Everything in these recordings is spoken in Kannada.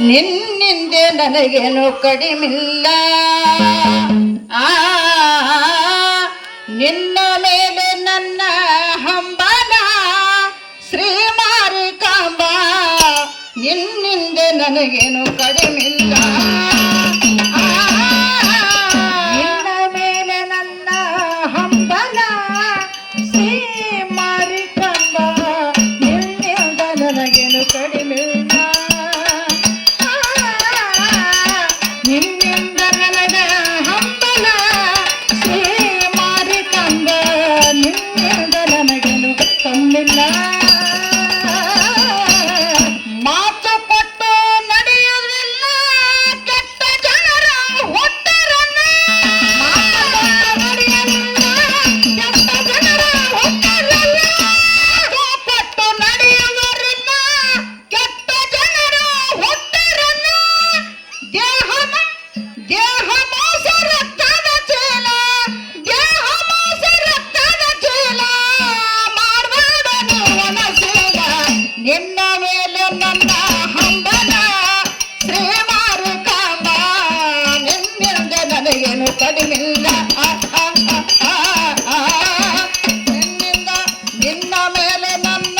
ನಿನ್ನಿಂದೆ ನನಗೇನು ಕಡಿಮಿಲ್ಲ. ನಿನ್ನ ಮೇಲೆ ನನ್ನ ಹಂಬಲ ಶ್ರೀ ಮಾರಿಕಾಂಬ, ನಿನ್ನಿಂದೆ ನನಗೇನು ಕಡಿಮಿಲ್ಲ. ನಿನ್ನ ಮೇಲೆ ನನ್ನ ಹಂಬಲ ಶ್ರೀ ಮಾರಿಕಾಂಬ, ನಿನ್ನಿಂದ ನನಗೇನು ಕಡಿಮಿಲ್ಲ. ನಿನ್ನಿಂದ ನನಗ ಹಂಬಲ ಶ್ರೀ ಮಾರಿಕಾಂಬ, ನಿನ್ನಿಂದ ನನಗೇನು ಕಮ್ಮಿಲ್ಲ. ಮಾತು ಕೊಟ್ಟು ನಡೆಯುವುದಿಲ್ಲ ಕೆಟ್ಟ ಜನರ ಹುಟ್ಟರನ್ನ. ನಡೆಯಲಿಲ್ಲ ಕೆಟ್ಟ ಜನರ ಹುಟ್ಟರಲ್ಲ. ಕೊಟ್ಟು ನಡೆಯುವರಿಲ್ಲ ಕೆಟ್ಟ ಜನರ ಹುಟ್ಟರಲ್ಲ. ದೇಹ ಮೋಸ ರಕ್ತದ ಚೀಲ, ದೇಹ ಮೋಸ ರಕ್ತದ ಚೀಲ, ಮಾಡಬೇಡ ನೀವನಶೀಲ. ನಿನ್ನ ಮೇಲೆ ನನ್ನ ಹಂಬಲ ಶ್ರೀ ಮಾರಿಕಾಂಬ, ನಿನ್ನಿಂದ ನನಗೇನು ಕಡಿಮಿಲ್ಲ. ನಿನ್ನಿಂದ ನಿನ್ನ ಮೇಲೆ ನನ್ನ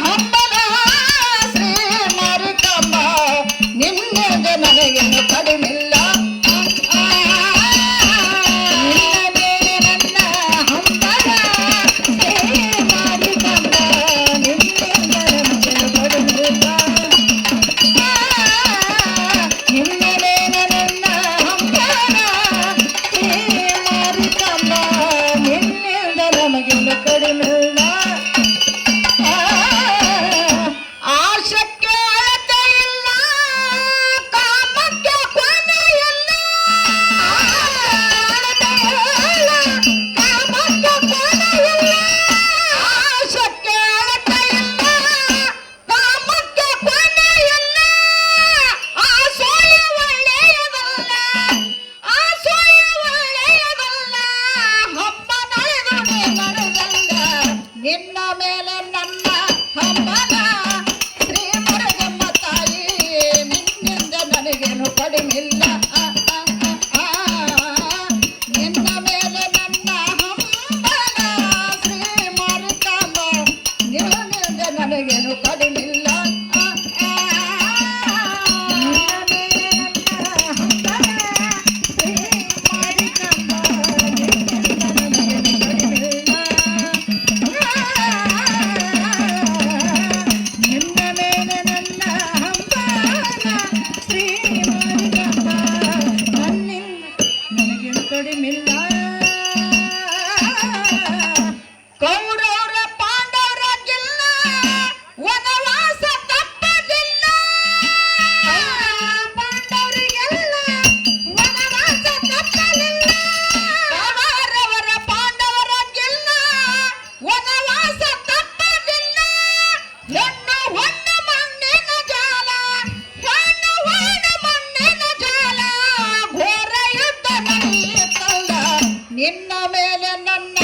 ಹಂಬಲ ಶ್ರೀ ಮಾರಿಕಾಂಬ, ನಿನ್ನಿಂದ ನನಗೇನು ಕಡಿಮಿಲ್ಲ. ಆಶಕ್ಕೆ ಅಳತೆ ಇಲ್ಲ, ಕಾಮಕ್ಕೆ ಕೊನೆ ಇಲ್ಲ. ಕಾಮಕ್ಕೆ ಕೊನೆ ಇಲ್ಲ. ಆಶಕ್ಕೆ ಅಳತೆ ಇಲ್ಲ, ಕಾಮಕ್ಕೆ ಕೊನೆ ಇಲ್ಲ. ಆ ಸೋಯ ಒಳ್ಳೆಯದಲ್ಲ, ಆ ಸೋಯ ಒಳ್ಳೆಯದಲ್ಲ, ಹಬ್ಬ ನಡೆದು ನಡೆದಲ್ಲ. ನಿನ್ನ ಮೇಲೆ ನನ್ನ ಹಂಬಲ ಶ್ರೀ ಮರಗಮ್ಮ ತಾಯಿ, ನಿನ್ನಿಂದ ನನಗೇನು ಕಡಿಮಿಲ್ಲ. ನಿನ್ನ ಮೇಲೆ ನನ್ನ ಹಂಬಲ ಶ್ರೀ ಮಾರಿಕಾಂಬ, ನಿನ್ನಿಂದ ನನಗೇನು ಕಡಿಮಿಲ್ಲ. ಕೌರವರ ಪಾಂಡವರ ಗೆಲ್ಲ ವನವಾಸ ತಪ್ಪದಿಲ್ಲ. ಪಾಂಡವರಿಗೆಲ್ಲ ವನವಾಸ ತಪ್ಪಲಿಲ್ಲ. ಕೌರವರ ಪಾಂಡವರ ಗೆಲ್ಲ ವನವಾಸ ತಪ್ಪದಿಲ್ಲ. ಹೆಣ್ಣು ಹೊಣ್ಣು ಮಣ್ಣಿನ ಜಾಲ, ಹೆಣ್ಣು ಹೊಣ್ಣು ಮಣ್ಣಿನ ಜಾಲ, ಘೋರ ಯುದ್ಧ ನಡೆಯುತ್ತಲ್ಲ. ನಿನ್ನ ಮೇಲೆ ನನ್ನ